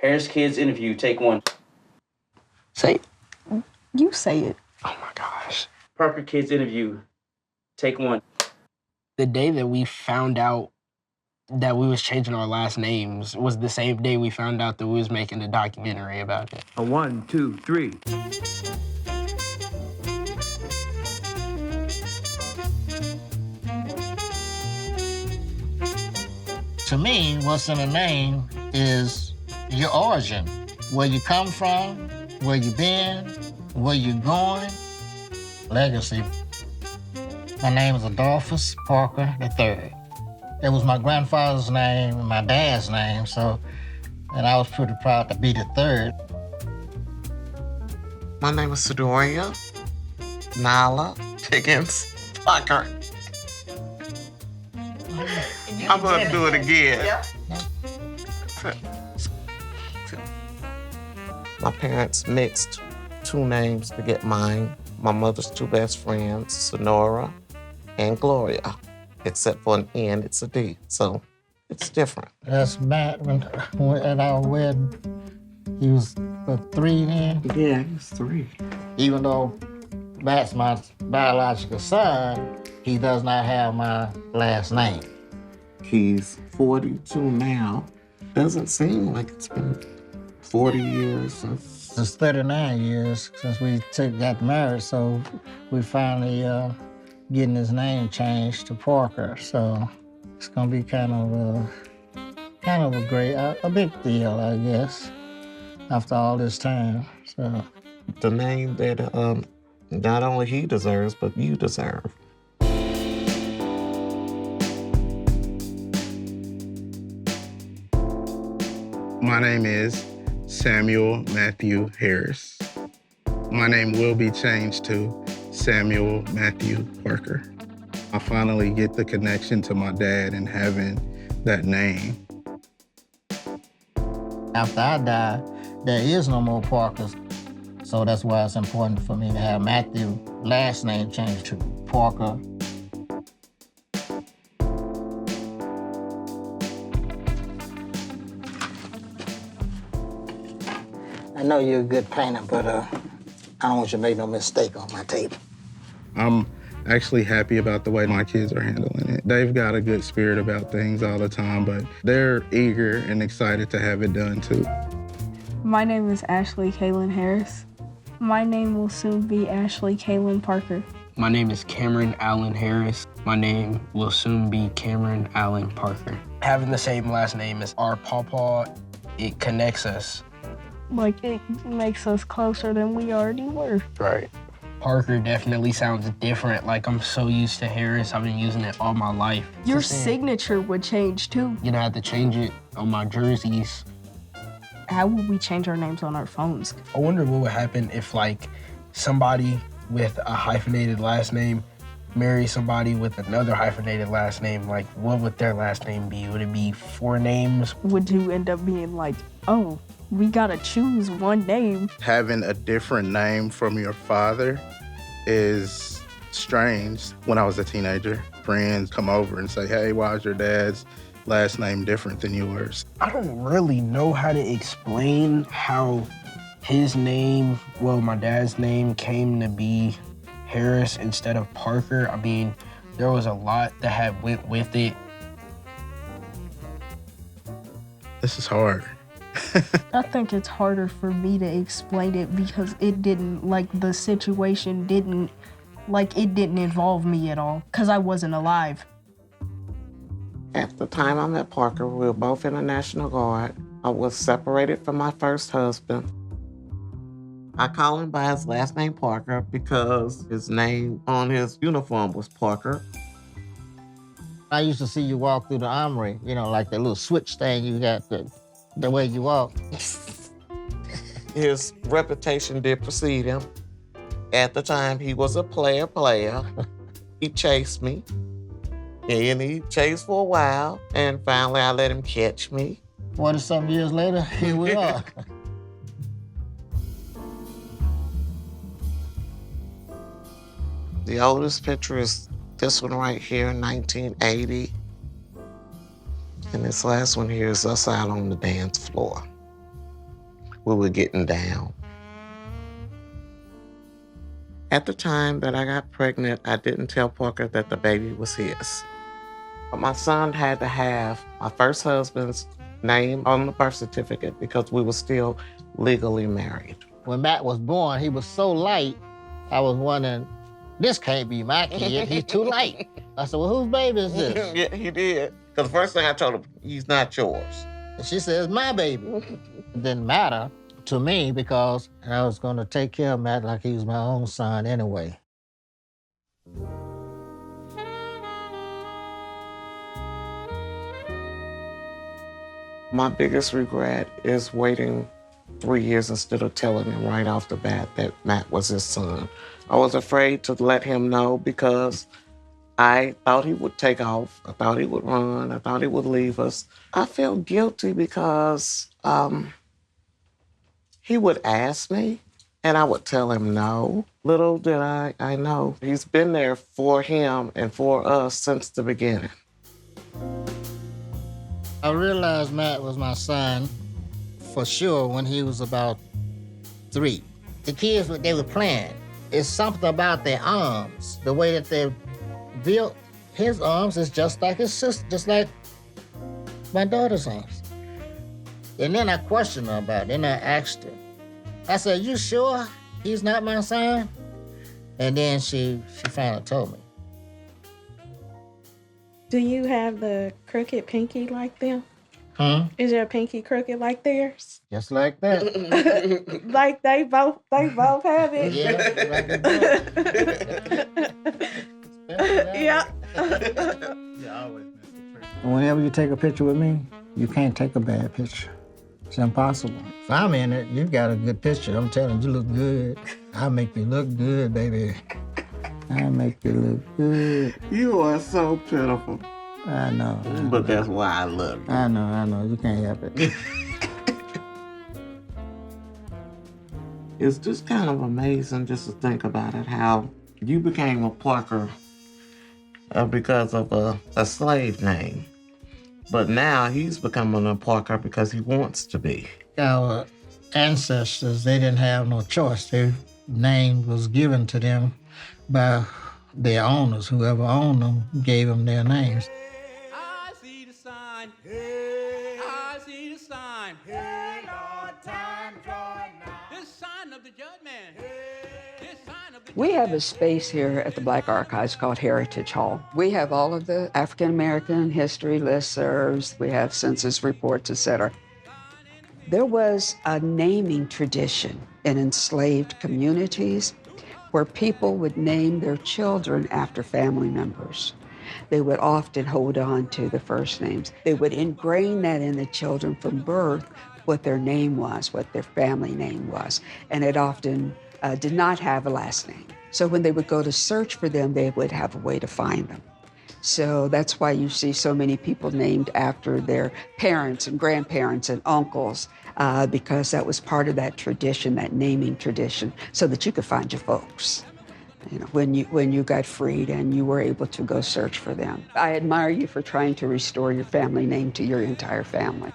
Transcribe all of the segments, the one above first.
Harris Kids interview, take one. Say it. You say it. Oh my gosh. Parker Kids interview, take one. The day that we found out that we was changing our last names was the same day we found out that we was making a documentary about it. A 1, 2, 3. To me, what's in a name is your origin, where you come from, where you been, where you're going. Legacy. My name is Adolphus Parker III. It was my grandfather's name and my dad's name, and I was pretty proud to be the third. My name is Sedoria Nala Pickens Parker. I'm gonna do it again. Yeah. My parents mixed two names to get mine. My mother's two best friends, Sonora and Gloria. Except for an N, it's a D, so it's different. That's Matt when at our wedding. He was 3 then? Yeah, he was 3. Even though Matt's my biological son, he does not have my last name. He's 42 now. Doesn't seem like it's been 40 years since. It's 39 years since we got married, so we finally getting his name changed to Parker. So it's gonna be kind of a big deal, I guess, after all this time. So the name that not only he deserves, but you deserve. My name is Samuel Matthew Harris. My name will be changed to Samuel Matthew Parker. I finally get the connection to my dad and having that name. After I die, there is no more Parkers. So that's why it's important for me to have Matthew last name changed to Parker. I know you're a good painter, but I don't want you to make no mistake on my table. I'm actually happy about the way my kids are handling it. They've got a good spirit about things all the time, but they're eager and excited to have it done too. My name is Ashley Kaylin Harris. My name will soon be Ashley Kaylin Parker. My name is Cameron Allen Harris. My name will soon be Cameron Allen Parker. Having the same last name as our pawpaw, it connects us. Like, it makes us closer than we already were. Right. Parker definitely sounds different. Like, I'm so used to Harris. I've been using it all my life. Your signature would change, too. You'd have to change it on my jerseys. How would we change our names on our phones? I wonder what would happen if, like, somebody with a hyphenated last name marries somebody with another hyphenated last name. Like, what would their last name be? Would it be 4 names? Would you end up being like, oh, we gotta choose one name? Having a different name from your father is strange. When I was a teenager, friends come over and say, hey, why is your dad's last name different than yours? I don't really know how to explain how his name, well, my dad's name came to be Harris instead of Parker. I mean, there was a lot that had went with it. This is hard. I think it's harder for me to explain it because it didn't, like, the situation didn't, like, it didn't involve me at all because I wasn't alive. At the time I met Parker, we were both in the National Guard. I was separated from my first husband. I call him by his last name Parker because his name on his uniform was Parker. I used to see you walk through the armory, you know, like that little switch thing you got, the way you walk. His reputation did precede him. At the time, he was a player. He chased me. And he chased for a while, and finally I let him catch me. 40-some years later, here we are. The oldest picture is this one right here in 1980. And this last one here is us out on the dance floor. we were getting down. At the time that I got pregnant, I didn't tell Parker that the baby was his. But my son had to have my first husband's name on the birth certificate because we were still legally married. When Matt was born, he was so light, I was wondering, this can't be my kid, he's too light. I said, well, whose baby is this? Yeah, he did. Because the first thing I told him, he's not yours. And she says, my baby. It didn't matter to me because I was gonna take care of Matt like he was my own son anyway. My biggest regret is waiting 3 years instead of telling him right off the bat that Matt was his son. I was afraid to let him know because I thought he would take off. I thought he would run. I thought he would leave us. I felt guilty because he would ask me and I would tell him no. Little did I know he's been there for him and for us since the beginning. I realized Matt was my son for sure when he was about 3. The kids, they were playing. It's something about their arms, the way that they built his arms is just like his sister, just like my daughter's arms. And then I questioned her about it, and I asked her. I said, you sure he's not my son? And then she finally told me. Do you have the crooked pinky like them? Huh? Is your pinky crooked like theirs? Just like that. Like they both have it? Yeah, like that. Yeah. Whenever you take a picture with me, you can't take a bad picture. It's impossible. If I'm in it, you got a good picture. I'm telling you, you look good. I make you look good, baby. I make you look good. You are so pitiful. I know. But that's why I love you. I know. You can't help it. It's just kind of amazing just to think about it, how you became a Parker because of a slave name. But now he's becoming a Parker because he wants to be. Our ancestors, they didn't have no choice. Their name was given to them by their owners. Whoever owned them gave them their names. I see the sign. Hey, I see the sign. Hey, Lord, time drawing nigh. This sign of the judgment. This sign of the We have a space here at the Black Archives called Heritage Hall. We have all of the African American history listservs. We have census reports, etc. There was a naming tradition in enslaved communities where people would name their children after family members. They would often hold on to the first names. They would ingrain that in the children from birth, what their name was, what their family name was. And it often did not have a last name. So when they would go to search for them, they would have a way to find them. So that's why you see so many people named after their parents and grandparents and uncles, because that was part of that tradition, that naming tradition, so that you could find your folks. You know, when you got freed and you were able to go search for them. I admire you for trying to restore your family name to your entire family.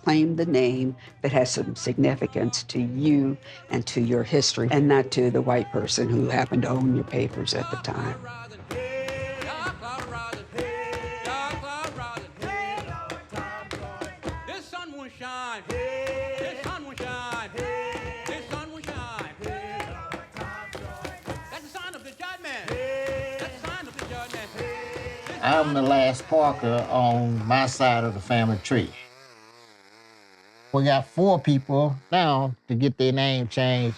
Claim the name that has some significance to you and to your history, and not to the white person who happened to own your papers at the time. This sun will shine. This sun will shine. This sun will shine. That's the sign of the judgment. That's the sign of the judgment. I'm the last Parker on my side of the family tree. We got 4 people now to get their name changed.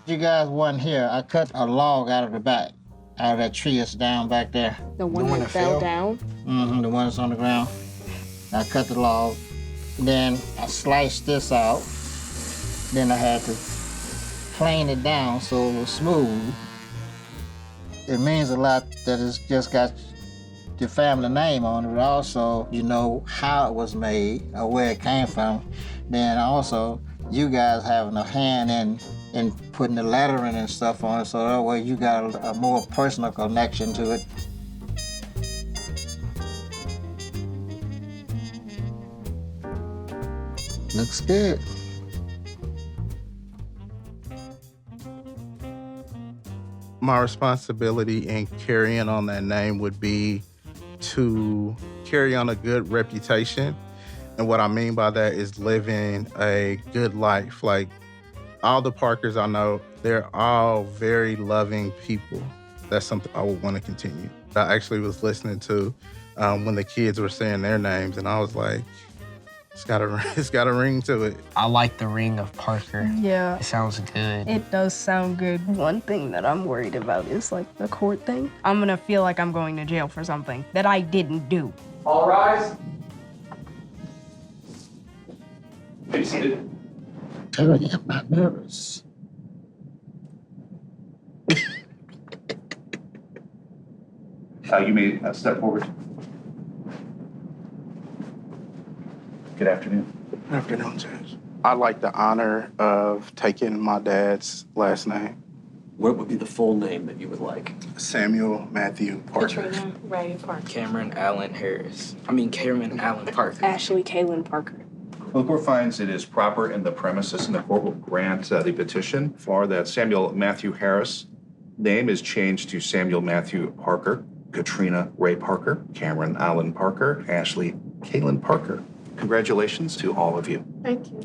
You guys wasn't here. I cut a log out of the back, out of that tree that's down back there. The one that fell down? Mm-hmm, the one that's on the ground. I cut the log, then I sliced this out. Then I had to plane it down so it was smooth. It means a lot that it's just got your family name on it, but also you know how it was made or where it came from. Then also you guys having a hand in putting the lettering and stuff on it, so that way you got a more personal connection to it. Looks good. My responsibility in carrying on that name would be to carry on a good reputation. And what I mean by that is living a good life. Like all the Parkers I know, they're all very loving people. That's something I would want to continue. I actually was listening to when the kids were saying their names, and I was like, it's got a ring to it. I like the ring of Parker. Yeah. It sounds good. It does sound good. One thing that I'm worried about is like the court thing. I'm gonna feel like I'm going to jail for something that I didn't do. All rise. Be seated. Tell you I'm not nervous. You may step forward. Good afternoon. Good afternoon, Judge. I'd like the honor of taking my dad's last name. What would be the full name that you would like? Samuel Matthew Parker. Katrina Ray Parker. Cameron Allen Parker. Ashley Kaylin Parker. Well, the court finds it is proper in the premises, and the court will grant the petition for that Samuel Matthew Harris name is changed to Samuel Matthew Parker, Katrina Ray Parker, Cameron Allen Parker, Ashley Kaylin Parker. Congratulations to all of you. Thank you.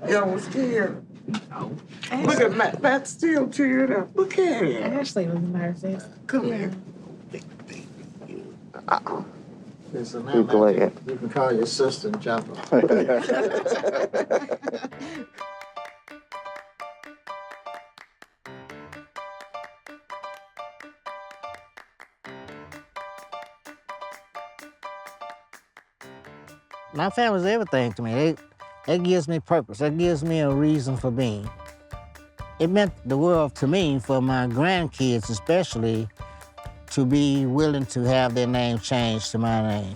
I was scared. No. Look at Matt. Matt's still teared up. Look at him. Ashley was nervous. Come here. Listen, man, you can call your sister and jump her. My family's everything to me. That gives me purpose. That gives me a reason for being. It meant the world to me, for my grandkids especially, to be willing to have their name changed to my name.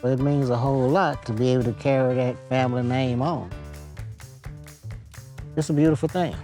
But it means a whole lot to be able to carry that family name on. It's a beautiful thing.